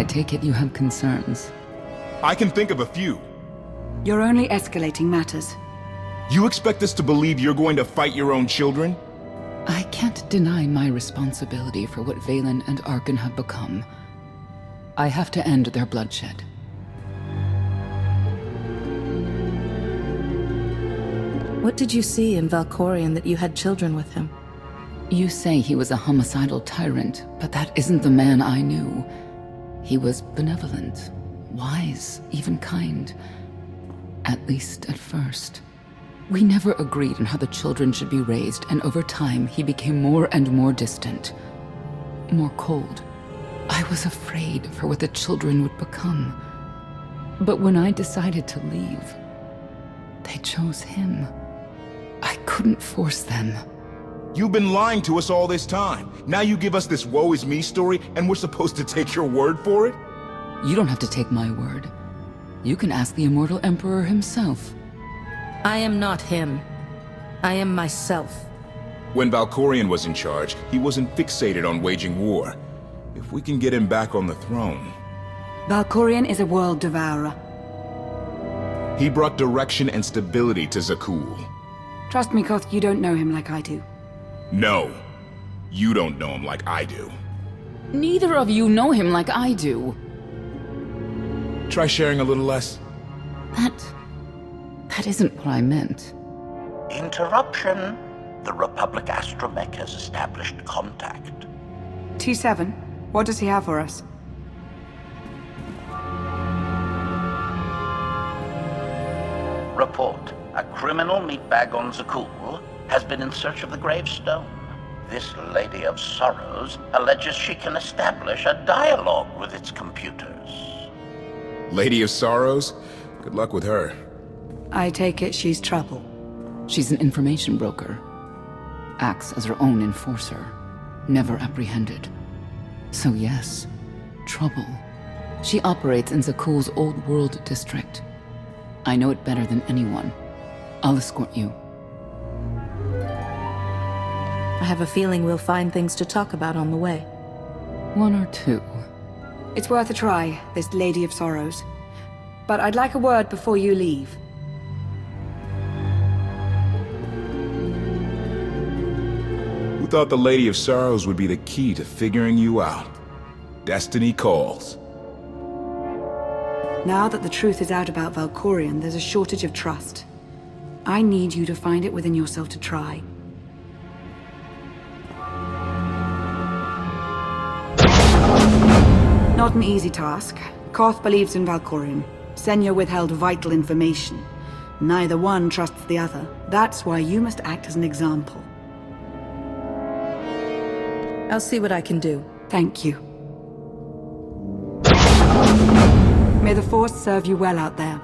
I take it you have concerns. I can think of a few. You're only escalating matters. You expect us to believe you're going to fight your own children? I can't deny my responsibility for what Valen and Arkan have become. I have to end their bloodshed. What did you see in Valkorion that you had children with him? You say he was a homicidal tyrant, but that isn't the man I knew. He was benevolent, wise, even kind. At least at first. We never agreed on how the children should be raised, and over time he became more and more distant. More cold. I was afraid for what the children would become. But when I decided to leave, they chose him. I couldn't force them. You've been lying to us all this time. Now you give us this woe is me story, and we're supposed to take your word for it? You don't have to take my word. You can ask the Immortal Emperor himself. I am not him. I am myself. When Valkorion was in charge, he wasn't fixated on waging war. If we can get him back on the throne... Valkorion is a world devourer. He brought direction and stability to Zakul. Trust me, Koth, you don't know him like I do. No. You don't know him like I do. Neither of you know him like I do. Try sharing a little less. That isn't what I meant. Interruption. The Republic astromech has established contact. T7, what does he have for us? Report. A criminal meatbag on Zakul has been in search of the Gravestone. This Lady of Sorrows alleges she can establish a dialogue with its computers. Lady of Sorrows? Good luck with her. I take it she's trouble. She's an information broker. Acts as her own enforcer. Never apprehended. So yes, trouble. She operates in Zakul's Old World district. I know it better than anyone. I'll escort you. I have a feeling we'll find things to talk about on the way. One or two. It's worth a try, this Lady of Sorrows. But I'd like a word before you leave. Who thought the Lady of Sorrows would be the key to figuring you out? Destiny calls. Now that the truth is out about Valkorion, there's a shortage of trust. I need you to find it within yourself to try. Not an easy task. Koth believes in Valkorion. Senya withheld vital information. Neither one trusts the other. That's why you must act as an example. I'll see what I can do. Thank you. May the Force serve you well out there.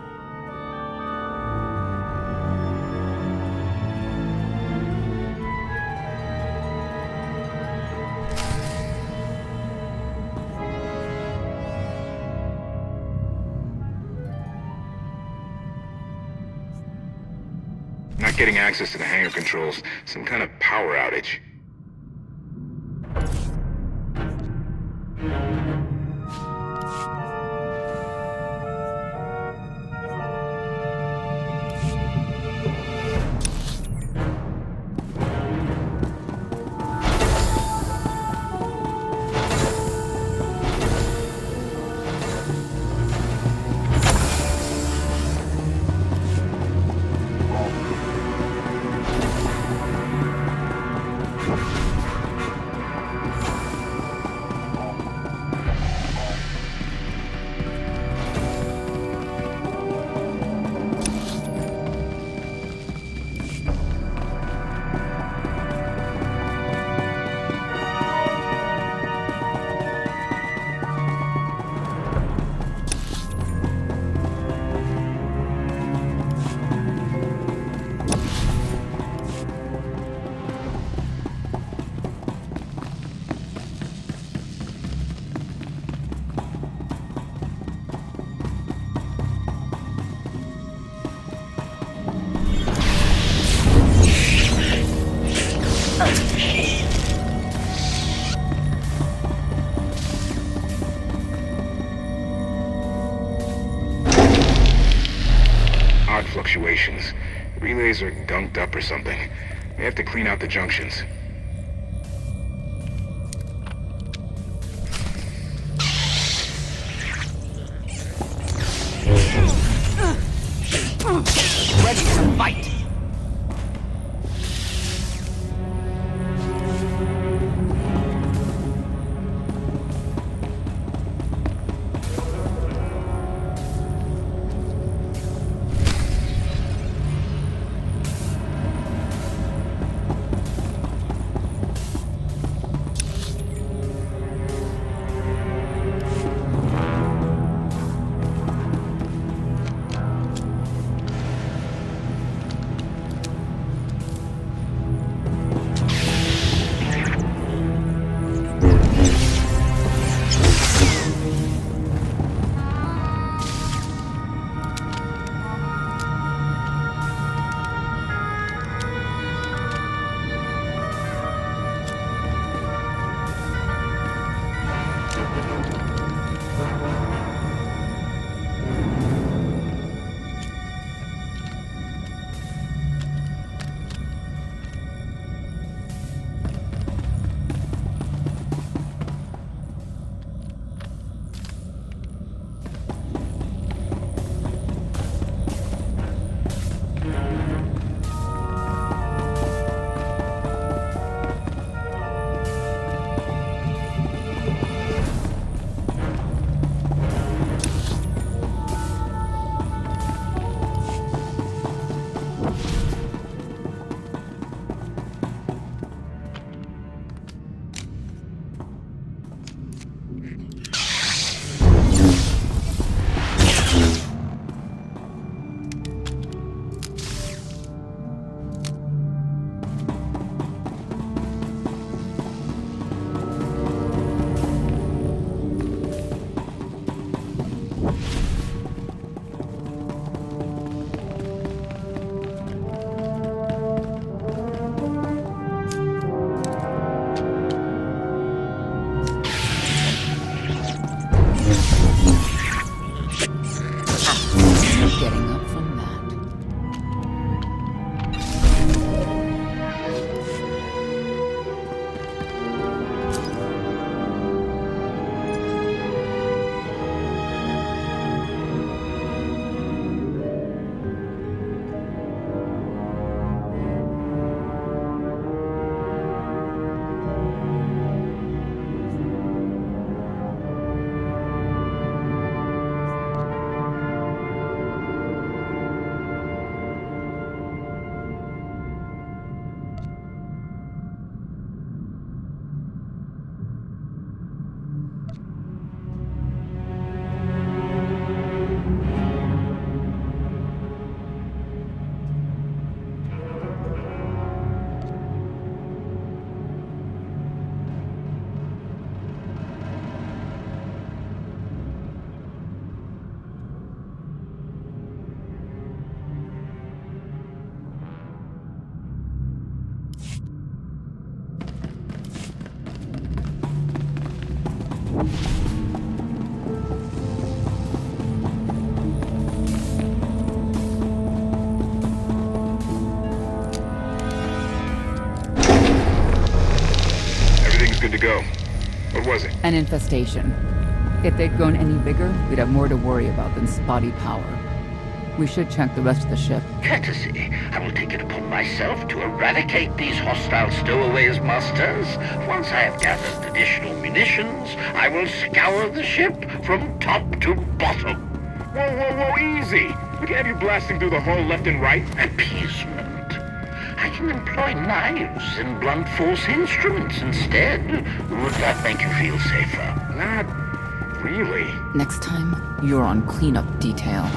Not getting access to the hangar controls. Some kind of power outage. gunked up or something. We have to clean out the junctions. Ready to fight! Getting up from that. Everything's good to go. What was it? An infestation. If they'd grown any bigger, we'd have more to worry about than spotty power. We should check the rest of the ship. Courtesy. I will take it upon myself to eradicate these hostile stowaways, masters. Once I have gathered additional munitions, I will scour the ship from top to bottom. Whoa, easy! We can have you blasting through the hull left and right. Appeasement. I can employ knives and blunt force instruments instead. Would that make you feel safer? Not really. Next time, you're on cleanup detail.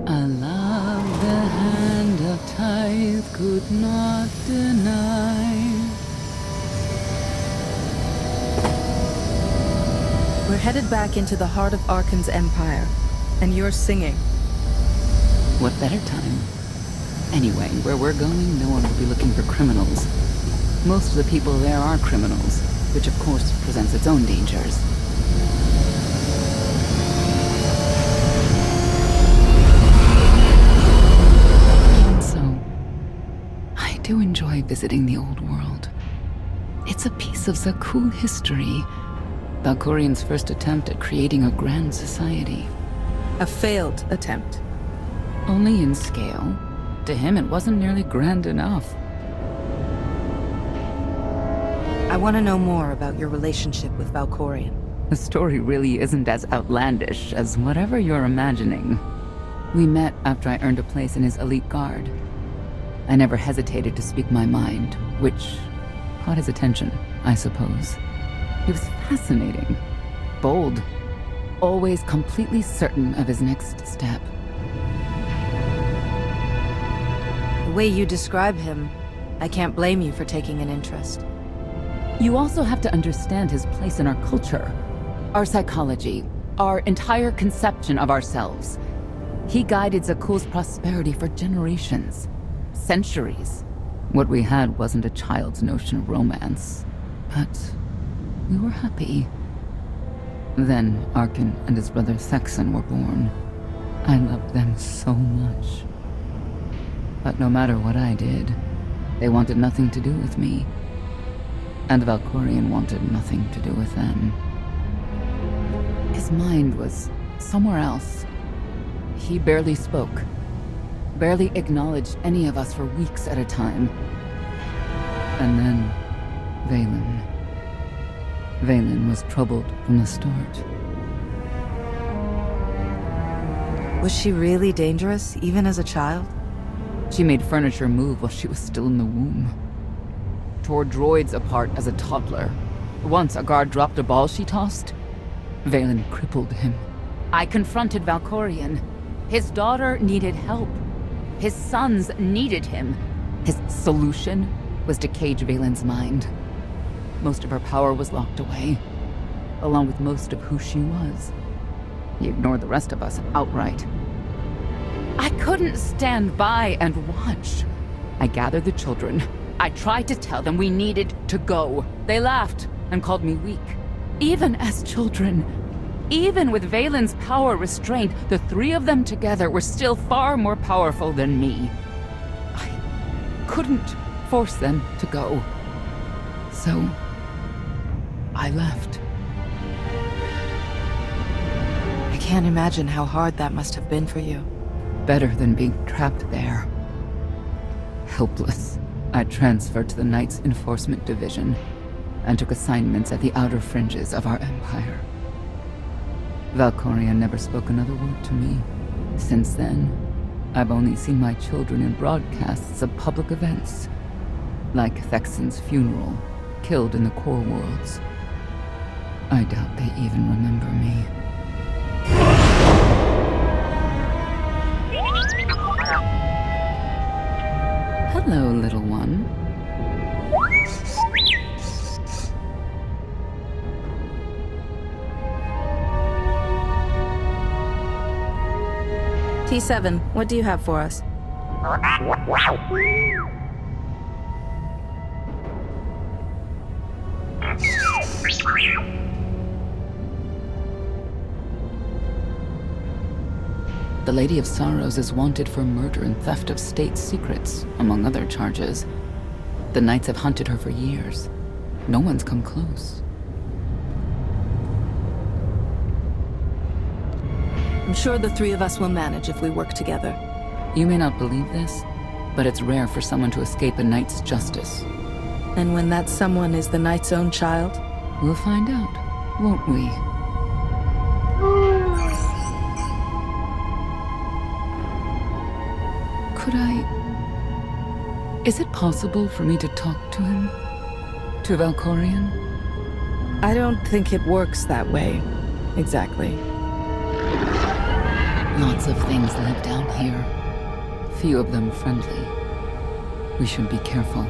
I love the hand of tithe could not deny. We're headed back into the heart of Arkan's empire, and you're singing. What better time? Anyway, where we're going, no one will be looking for criminals. Most of the people there are criminals, which of course presents its own dangers. And so, I do enjoy visiting the old world. It's a piece of Zakuul history. Valkorian's first attempt at creating a grand society. A failed attempt. Only in scale. To him, it wasn't nearly grand enough. I want to know more about your relationship with Valkorian. The story really isn't as outlandish as whatever you're imagining. We met after I earned a place in his elite guard. I never hesitated to speak my mind, which caught his attention, I suppose. He was fascinating, bold, always completely certain of his next step. The way you describe him, I can't blame you for taking an interest. You also have to understand his place in our culture, our psychology, our entire conception of ourselves. He guided Zakuul's prosperity for generations, centuries. What we had wasn't a child's notion of romance, but we were happy. Then Arkan and his brother Thexan were born. I loved them so much. But no matter what I did, they wanted nothing to do with me. And Valkorian wanted nothing to do with them. His mind was somewhere else. He barely spoke, barely acknowledged any of us for weeks at a time. And then, Vaylin. Vaylin was troubled from the start. Was she really dangerous, even as a child? She made furniture move while she was still in the womb. Tore droids apart as a toddler. Once a guard dropped a ball she tossed. Vaylin crippled him. I confronted Valkorian. His daughter needed help. His sons needed him. His solution was to cage Vaylin's mind. Most of her power was locked away, along with most of who she was. He ignored the rest of us outright. I couldn't stand by and watch. I gathered the children. I tried to tell them we needed to go. They laughed and called me weak. Even as children, even with Vaylin's power restrained, the three of them together were still far more powerful than me. I couldn't force them to go. So, I left. I can't imagine how hard that must have been for you. Better than being trapped there. Helpless, I transferred to the Knights Enforcement Division and took assignments at the outer fringes of our empire. Valkorian never spoke another word to me. Since then, I've only seen my children in broadcasts of public events, like Thexan's funeral, killed in the core worlds. I doubt they even remember me. Hello, little one. T7, what do you have for us? The Lady of Sorrows is wanted for murder and theft of state secrets, among other charges. The Knights have hunted her for years. No one's come close. I'm sure the three of us will manage if we work together. You may not believe this, but it's rare for someone to escape a knight's justice. And when that someone is the knight's own child? We'll find out, won't we? Could I... Is it possible for me to talk to him? To Valkorion? I don't think it works that way, exactly. Lots of things live down here. Few of them friendly. We should be careful.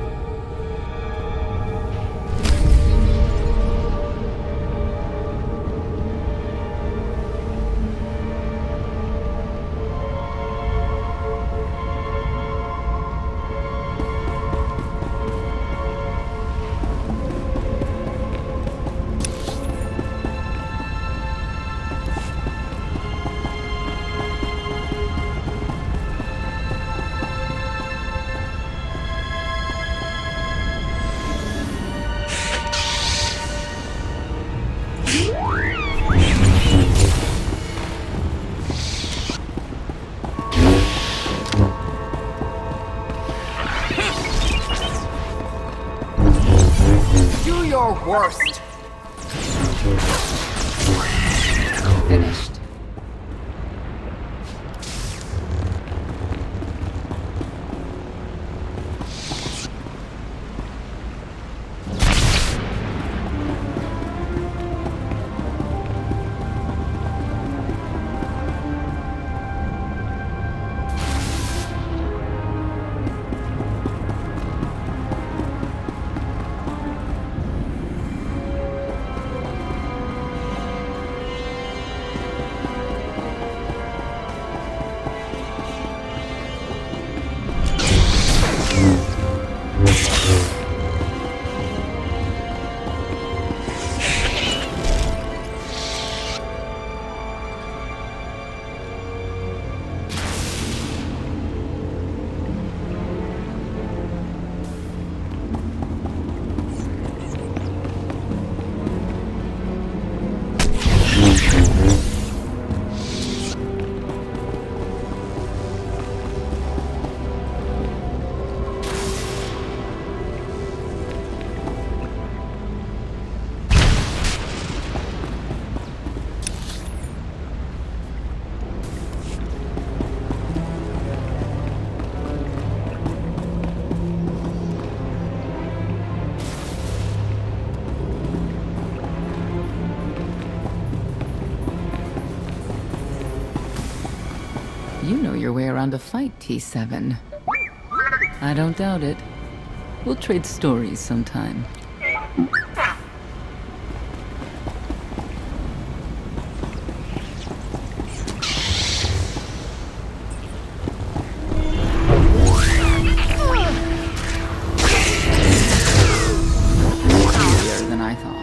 Worst. Finished. You know your way around a fight, T7. I don't doubt it. We'll trade stories sometime. Easier than I thought.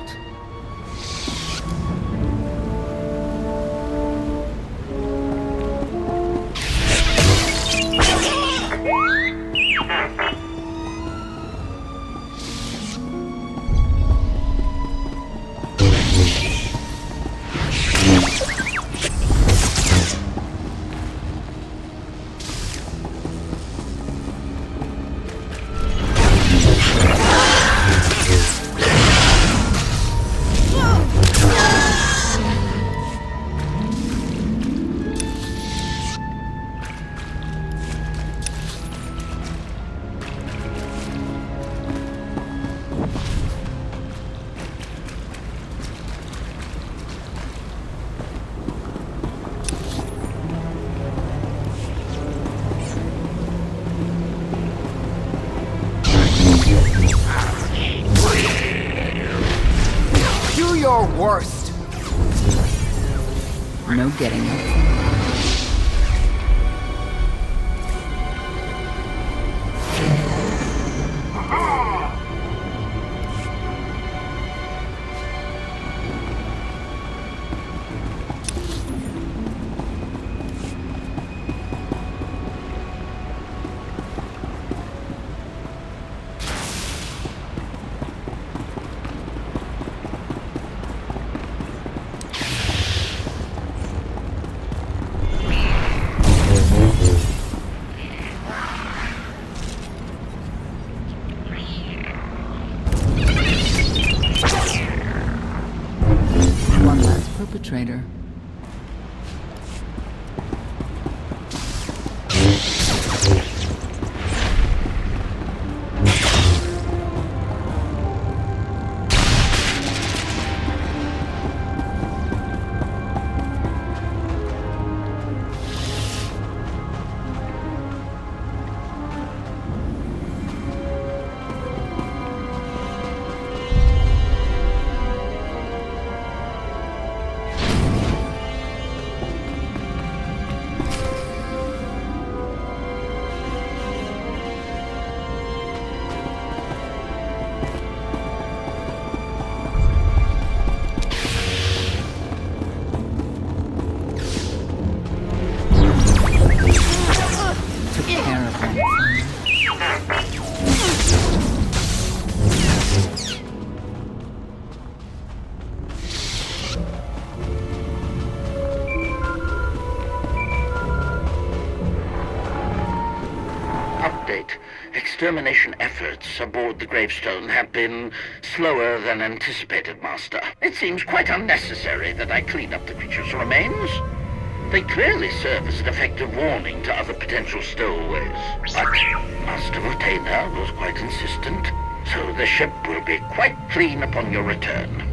Your worst. No getting up. perpetrator. Took care of them. Update. Extermination efforts aboard the Gravestone have been slower than anticipated, Master. It seems quite unnecessary that I clean up the creature's remains. They clearly serve as an effective warning to other potential stowaways. But Master Retainer was quite insistent, so the ship will be quite clean upon your return.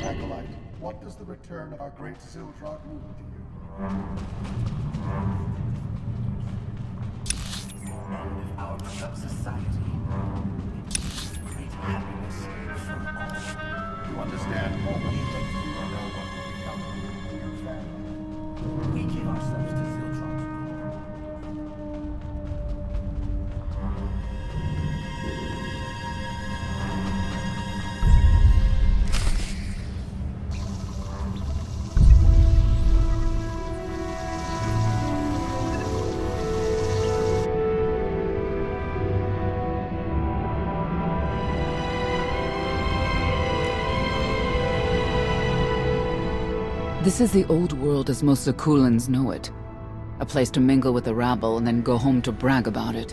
Acolyte, what does the return of our great Zildrog mean to you? End of our corrupt society. Great happiness for all. You understand all we think you know what will become of your family. We give ourselves to Zildrog's This is the old world as most Zakulans know it. A place to mingle with the rabble and then go home to brag about it.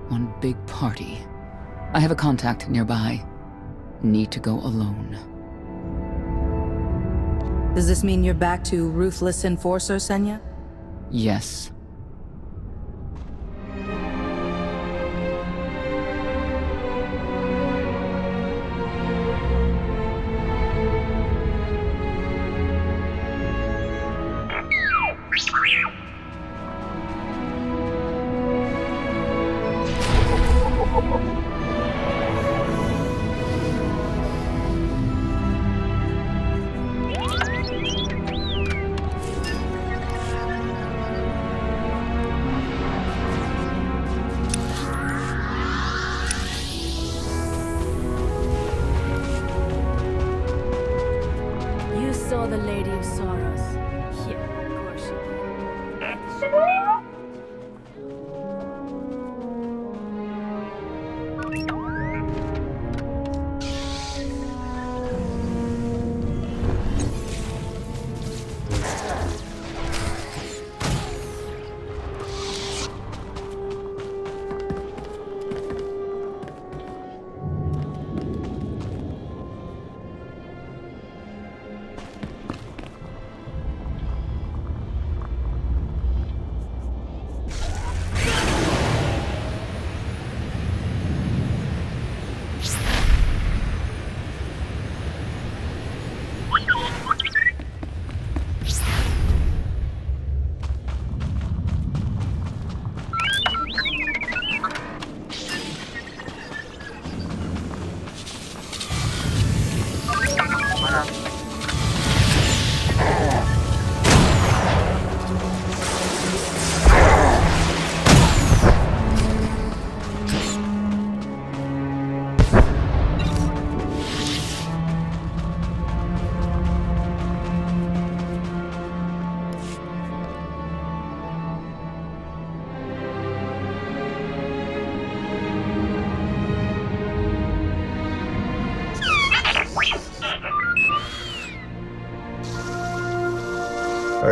One big party. I have a contact nearby. Need to go alone. Does this mean you're back to ruthless enforcer, Senya? Yes. You saw the Lady of Sorrows. Yeah, of course you did.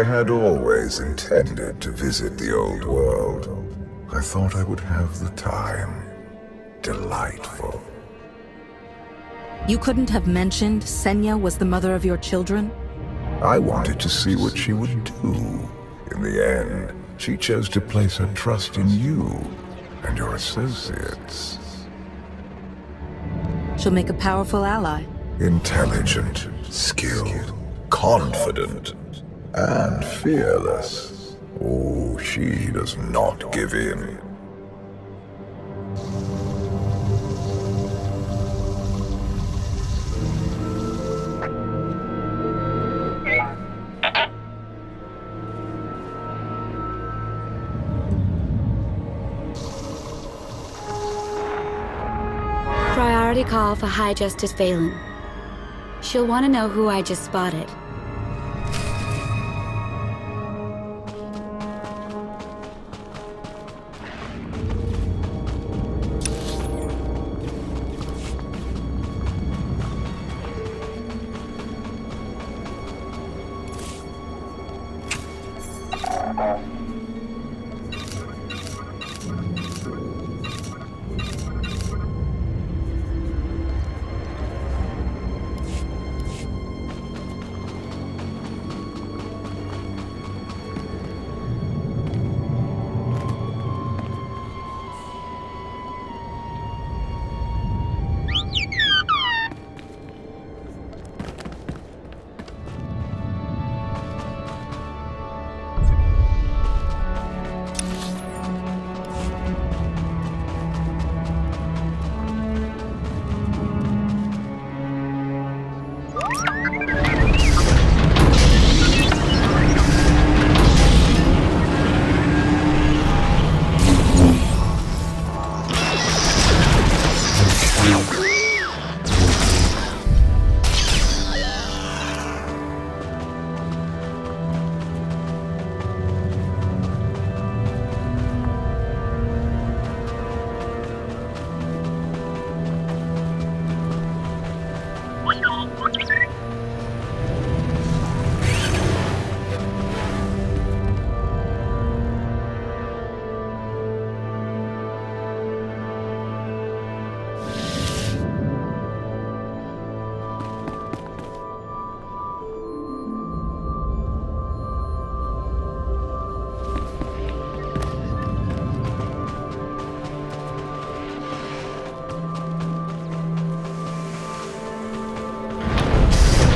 I had always intended to visit the old world. I thought I would have the time. Delightful. You couldn't have mentioned Senya was the mother of your children? I wanted to see what she would do. In the end, she chose to place her trust in you and your associates. She'll make a powerful ally. Intelligent, skilled, confident, and fearless. Oh, she does not give in. Priority call for High Justice Valen. She'll want to know who I just spotted.